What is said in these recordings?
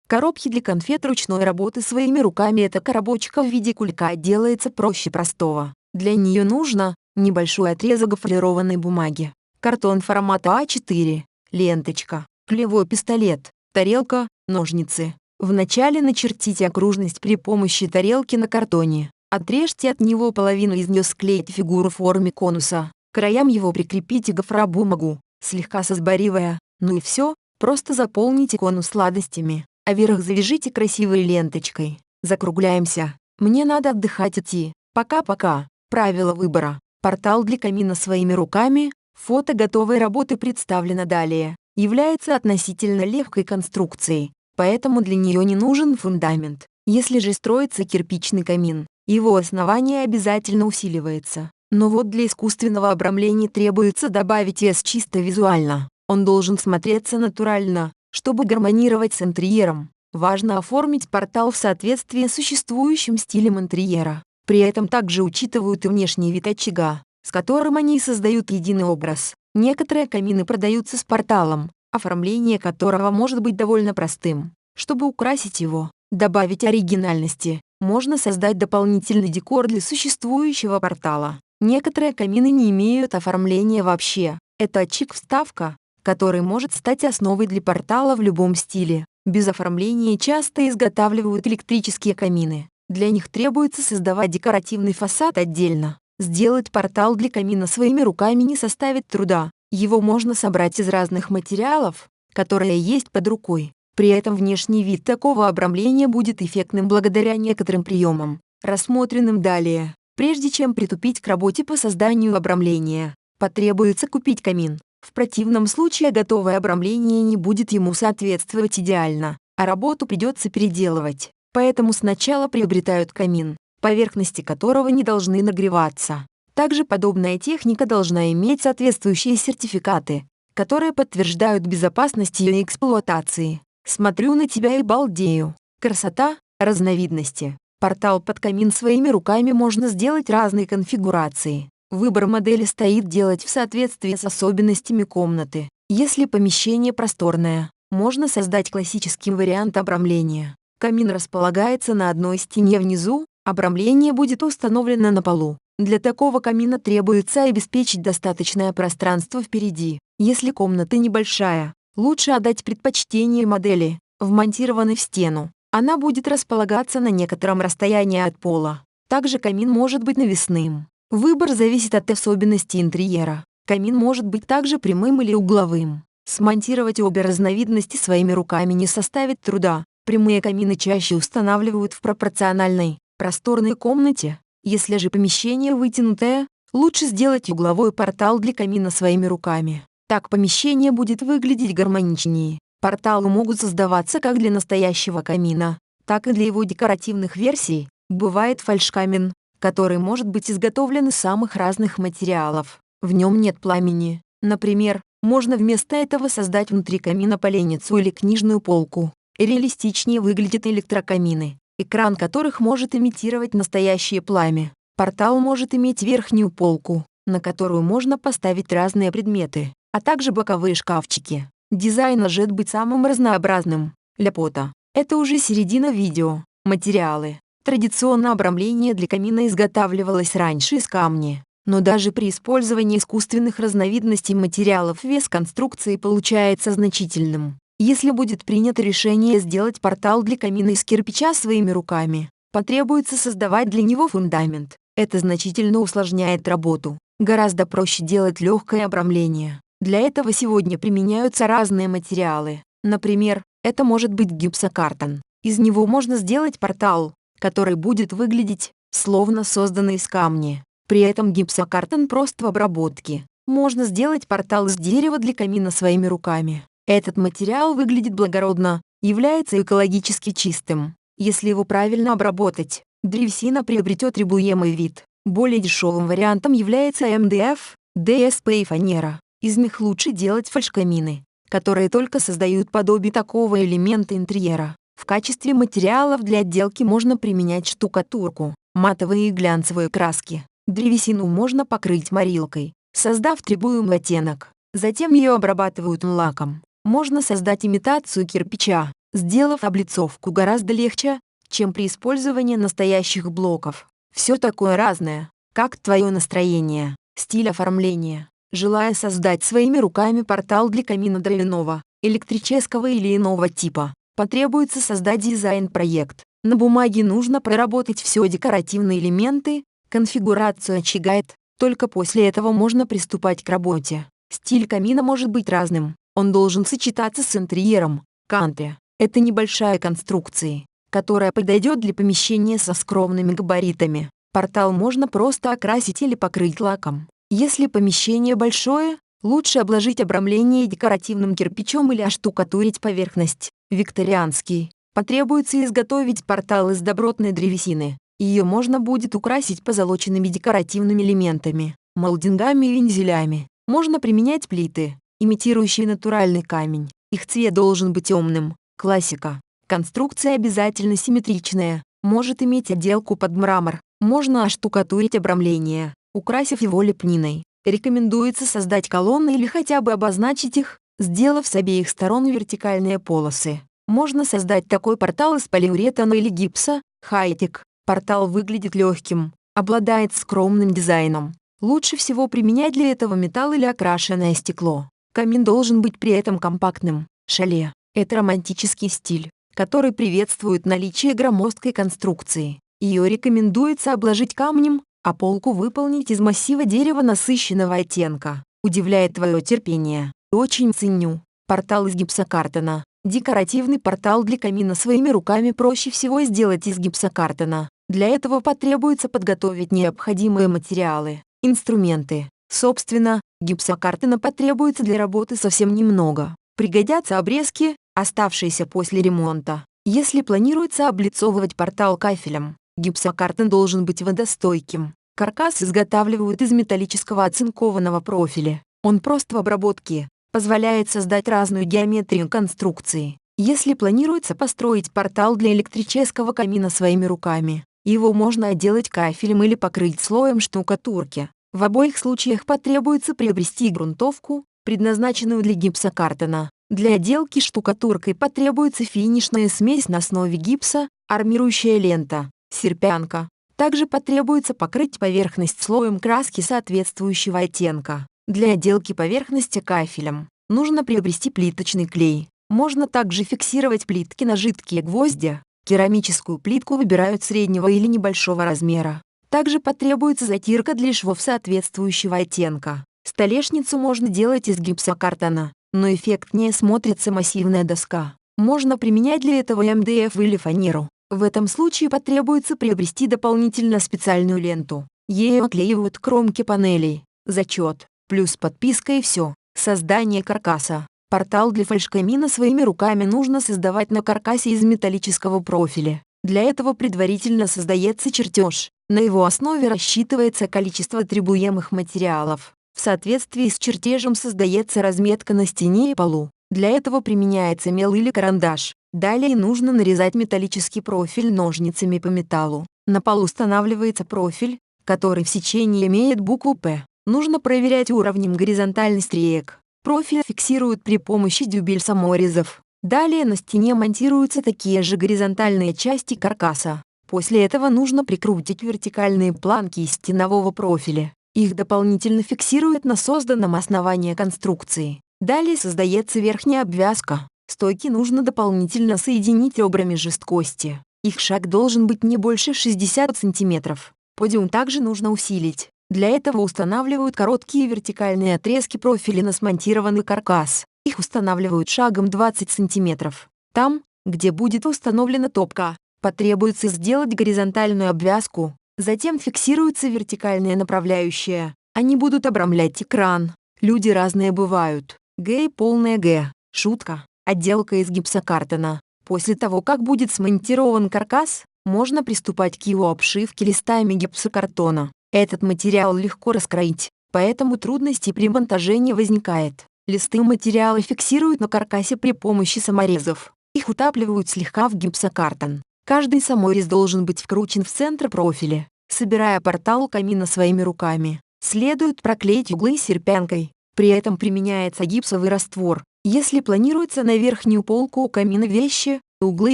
Коробки для конфет ручной работы своими руками. Эта коробочка в виде кулька делается проще простого. Для нее нужно небольшой отрезок гофрированной бумаги, картон формата А4, ленточка, клеевой пистолет, тарелка, ножницы. Вначале начертите окружность при помощи тарелки на картоне. Отрежьте от него половину, из нее склейте фигуру в форме конуса. К краям его прикрепите гофробумагу, слегка сосборивая. Ну и все, просто заполните конус сладостями, а верх завяжите красивой ленточкой. Закругляемся. Мне надо отдыхать, идти. Пока-пока. Правила выбора. Портал для камина своими руками. Фото готовой работы представлено далее. Является относительно легкой конструкцией, поэтому для нее не нужен фундамент. Если же строится кирпичный камин, его основание обязательно усиливается. Но вот для искусственного обрамления требуется добавить вес чисто визуально. Он должен смотреться натурально, чтобы гармонировать с интерьером. Важно оформить портал в соответствии с существующим стилем интерьера. При этом также учитывают и внешний вид очага, с которым они создают единый образ. Некоторые камины продаются с порталом, оформление которого может быть довольно простым. Чтобы украсить его, добавить оригинальности, можно создать дополнительный декор для существующего портала. Некоторые камины не имеют оформления вообще. Это очаг-вставка, который может стать основой для портала в любом стиле. Без оформления часто изготавливают электрические камины. Для них требуется создавать декоративный фасад отдельно. Сделать портал для камина своими руками не составит труда. Его можно собрать из разных материалов, которые есть под рукой. При этом внешний вид такого обрамления будет эффектным благодаря некоторым приемам, рассмотренным далее. Прежде чем приступить к работе по созданию обрамления, потребуется купить камин. В противном случае готовое обрамление не будет ему соответствовать идеально, а работу придется переделывать. Поэтому сначала приобретают камин, поверхности которого не должны нагреваться. Также подобная техника должна иметь соответствующие сертификаты, которые подтверждают безопасность ее эксплуатации. Смотрю на тебя и балдею. Красота, разновидности. Портал под камин своими руками можно сделать разные конфигурации. Выбор модели стоит делать в соответствии с особенностями комнаты. Если помещение просторное, можно создать классический вариант обрамления. Камин располагается на одной стене внизу, обрамление будет установлено на полу. Для такого камина требуется обеспечить достаточное пространство впереди. Если комната небольшая, лучше отдать предпочтение модели, вмонтированной в стену. Она будет располагаться на некотором расстоянии от пола. Также камин может быть навесным. Выбор зависит от особенностей интерьера. Камин может быть также прямым или угловым. Смонтировать обе разновидности своими руками не составит труда. Прямые камины чаще устанавливают в пропорциональной, просторной комнате. Если же помещение вытянутое, лучше сделать угловой портал для камина своими руками. Так помещение будет выглядеть гармоничнее. Порталы могут создаваться как для настоящего камина, так и для его декоративных версий. Бывает фальшкамин, который может быть изготовлен из самых разных материалов. В нем нет пламени. Например, можно вместо этого создать внутри камина поленницу или книжную полку. Реалистичнее выглядят электрокамины, экран которых может имитировать настоящее пламя. Портал может иметь верхнюю полку, на которую можно поставить разные предметы, а также боковые шкафчики. Дизайн может быть самым разнообразным. Ляпота. Это уже середина видео. Материалы. Традиционно обрамление для камина изготавливалось раньше из камня, но даже при использовании искусственных разновидностей материалов вес конструкции получается значительным. Если будет принято решение сделать портал для камина из кирпича своими руками, потребуется создавать для него фундамент. Это значительно усложняет работу. Гораздо проще делать легкое обрамление. Для этого сегодня применяются разные материалы. Например, это может быть гипсокартон. Из него можно сделать портал, который будет выглядеть, словно созданный из камня. При этом гипсокартон прост в обработке. Можно сделать портал из дерева для камина своими руками. Этот материал выглядит благородно, является экологически чистым. Если его правильно обработать, древесина приобретет требуемый вид. Более дешевым вариантом является МДФ, ДСП и фанера. Из них лучше делать фальшкамины, которые только создают подобие такого элемента интерьера. В качестве материалов для отделки можно применять штукатурку, матовые и глянцевые краски. Древесину можно покрыть морилкой, создав требуемый оттенок. Затем ее обрабатывают лаком. Можно создать имитацию кирпича, сделав облицовку гораздо легче, чем при использовании настоящих блоков. Все такое разное, как твое настроение, стиль оформления. Желая создать своими руками портал для камина дровяного, электрического или иного типа, потребуется создать дизайн-проект. На бумаге нужно проработать все декоративные элементы, конфигурацию очага. Только после этого можно приступать к работе. Стиль камина может быть разным. Он должен сочетаться с интерьером. Кантри – это небольшая конструкция, которая подойдет для помещения со скромными габаритами. Портал можно просто окрасить или покрыть лаком. Если помещение большое, лучше обложить обрамление декоративным кирпичом или оштукатурить поверхность. Викторианский. Потребуется изготовить портал из добротной древесины. Ее можно будет украсить позолоченными декоративными элементами, молдингами и вензелями. Можно применять плиты, имитирующие натуральный камень. Их цвет должен быть темным. Классика. Конструкция обязательно симметричная, может иметь отделку под мрамор. Можно оштукатурить обрамление, украсив его лепниной. Рекомендуется создать колонны или хотя бы обозначить их, сделав с обеих сторон вертикальные полосы. Можно создать такой портал из полиуретана или гипса. Хай-тек. Портал выглядит легким, обладает скромным дизайном. Лучше всего применять для этого металл или окрашенное стекло. Камин должен быть при этом компактным. Шале – это романтический стиль, который приветствует наличие громоздкой конструкции. Ее рекомендуется обложить камнем, а полку выполнить из массива дерева насыщенного оттенка. Удивляет твое терпение. Очень ценю. Портал из гипсокартона. Декоративный портал для камина своими руками проще всего сделать из гипсокартона. Для этого потребуется подготовить необходимые материалы, инструменты. Собственно, гипсокартона потребуется для работы совсем немного. Пригодятся обрезки, оставшиеся после ремонта. Если планируется облицовывать портал кафелем, гипсокартон должен быть водостойким. Каркас изготавливают из металлического оцинкованного профиля. Он прост в обработке, позволяет создать разную геометрию конструкции. Если планируется построить портал для электрического камина своими руками, его можно отделать кафелем или покрыть слоем штукатурки. В обоих случаях потребуется приобрести грунтовку, предназначенную для гипсокартона. Для отделки штукатуркой потребуется финишная смесь на основе гипса, армирующая лента, серпянка. Также потребуется покрыть поверхность слоем краски соответствующего оттенка. Для отделки поверхности кафелем нужно приобрести плиточный клей. Можно также фиксировать плитки на жидкие гвозди. Керамическую плитку выбирают среднего или небольшого размера. Также потребуется затирка для швов соответствующего оттенка. Столешницу можно делать из гипсокартона, но эффектнее смотрится массивная доска. Можно применять для этого МДФ или фанеру. В этом случае потребуется приобрести дополнительно специальную ленту. Ею оклеивают кромки панелей. Зачет, плюс подписка и все. Создание каркаса. Портал для фальшкамина своими руками нужно создавать на каркасе из металлического профиля. Для этого предварительно создается чертеж. На его основе рассчитывается количество требуемых материалов. В соответствии с чертежем создается разметка на стене и полу. Для этого применяется мел или карандаш. Далее нужно нарезать металлический профиль ножницами по металлу. На полу устанавливается профиль, который в сечении имеет букву «П». Нужно проверять уровнем горизонтальных строек. Профиль фиксируют при помощи дюбель-саморезов. Далее на стене монтируются такие же горизонтальные части каркаса. После этого нужно прикрутить вертикальные планки из стенового профиля. Их дополнительно фиксируют на созданном основании конструкции. Далее создается верхняя обвязка. Стойки нужно дополнительно соединить ребрами жесткости. Их шаг должен быть не больше 60 см. Подиум также нужно усилить. Для этого устанавливают короткие вертикальные отрезки профиля на смонтированный каркас. Их устанавливают шагом 20 см. Там, где будет установлена топка, потребуется сделать горизонтальную обвязку. Затем фиксируются вертикальные направляющие. Они будут обрамлять экран. Люди разные бывают. Г полная Г. Шутка. Отделка из гипсокартона. После того, как будет смонтирован каркас, можно приступать к его обшивке листами гипсокартона. Этот материал легко раскроить, поэтому трудностей при монтаже не возникает. Листы материала фиксируют на каркасе при помощи саморезов. Их утапливают слегка в гипсокартон. Каждый саморез должен быть вкручен в центр профиля. Собирая портал камина своими руками, следует проклеить углы серпянкой. При этом применяется гипсовый раствор. Если планируется на верхнюю полку у камина вещи, углы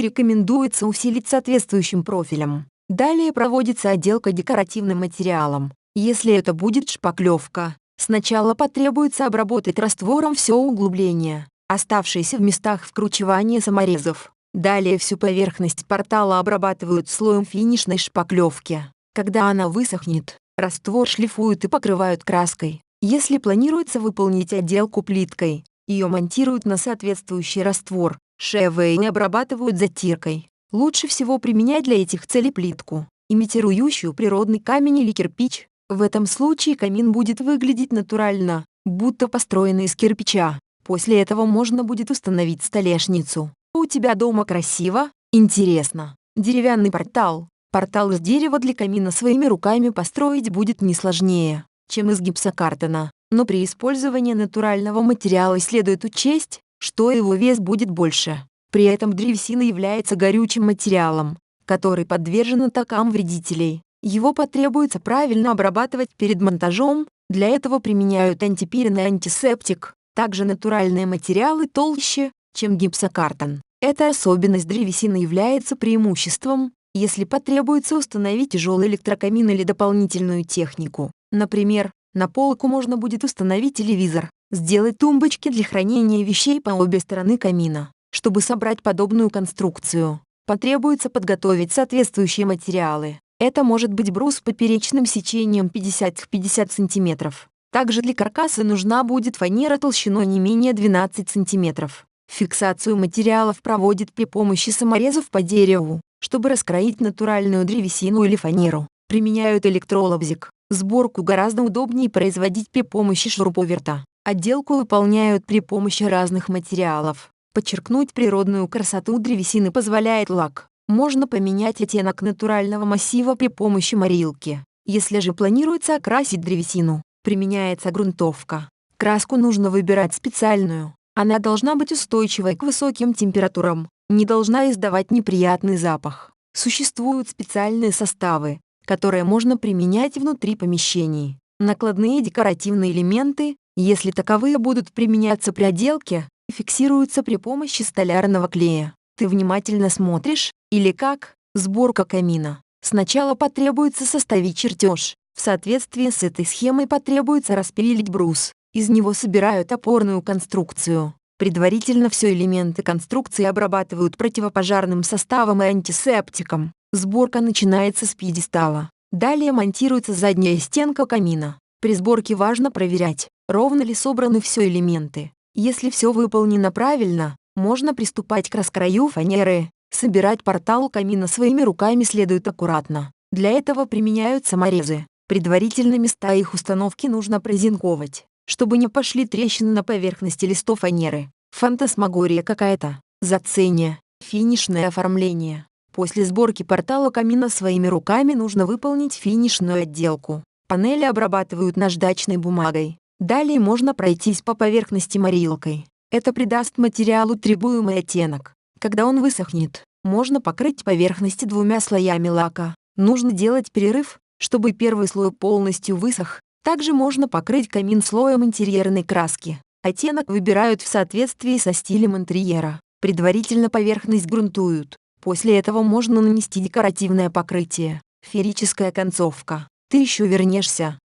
рекомендуется усилить соответствующим профилем. Далее проводится отделка декоративным материалом. Если это будет шпаклевка, сначала потребуется обработать раствором все углубление, оставшиеся в местах вкручивания саморезов. Далее всю поверхность портала обрабатывают слоем финишной шпаклевки. Когда она высохнет, раствор шлифуют и покрывают краской. Если планируется выполнить отделку плиткой, ее монтируют на соответствующий раствор, швы и обрабатывают затиркой. Лучше всего применять для этих целей плитку, имитирующую природный камень или кирпич. В этом случае камин будет выглядеть натурально, будто построенный из кирпича. После этого можно будет установить столешницу. У тебя дома красиво? Интересно. Деревянный портал. Портал из дерева для камина своими руками построить будет не сложнее, чем из гипсокартона. Но при использовании натурального материала следует учесть, что его вес будет больше. При этом древесина является горючим материалом, который подвержен атакам вредителей. Его потребуется правильно обрабатывать перед монтажом, для этого применяют антипирин и антисептик. Также натуральные материалы толще, чем гипсокартон. Эта особенность древесины является преимуществом, если потребуется установить тяжелый электрокамин или дополнительную технику. Например, на полку можно будет установить телевизор, сделать тумбочки для хранения вещей по обе стороны камина. Чтобы собрать подобную конструкцию, потребуется подготовить соответствующие материалы. Это может быть брус с поперечным сечением 50-50 см. Также для каркаса нужна будет фанера толщиной не менее 12 см. Фиксацию материалов проводит при помощи саморезов по дереву. Чтобы раскроить натуральную древесину или фанеру, применяют электролобзик. Сборку гораздо удобнее производить при помощи шуруповерта. Отделку выполняют при помощи разных материалов. Подчеркнуть природную красоту древесины позволяет лак. Можно поменять оттенок натурального массива при помощи морилки. Если же планируется окрасить древесину, применяется грунтовка. Краску нужно выбирать специальную. Она должна быть устойчивой к высоким температурам, не должна издавать неприятный запах. Существуют специальные составы, которые можно применять внутри помещений. Накладные декоративные элементы, если таковые будут применяться при отделке, фиксируются при помощи столярного клея. Ты внимательно смотришь, или как? Сборка камина. Сначала потребуется составить чертеж. В соответствии с этой схемой потребуется распилить брус. Из него собирают опорную конструкцию. Предварительно все элементы конструкции обрабатывают противопожарным составом и антисептиком. Сборка начинается с пьедестала. Далее монтируется задняя стенка камина. При сборке важно проверять, ровно ли собраны все элементы. Если все выполнено правильно, можно приступать к раскрою фанеры. Собирать портал камина своими руками следует аккуратно. Для этого применяют саморезы. Предварительно места их установки нужно прозинковать, чтобы не пошли трещины на поверхности листов фанеры. Фантасмагория какая-то. Зацение. Финишное оформление. После сборки портала камина своими руками нужно выполнить финишную отделку. Панели обрабатывают наждачной бумагой. Далее можно пройтись по поверхности морилкой. Это придаст материалу требуемый оттенок. Когда он высохнет, можно покрыть поверхности 2 слоями лака. Нужно делать перерыв, чтобы первый слой полностью высох. Также можно покрыть камин слоем интерьерной краски. Оттенок выбирают в соответствии со стилем интерьера. Предварительно поверхность грунтуют. После этого можно нанести декоративное покрытие. Феррическая концовка. Ты еще вернешься.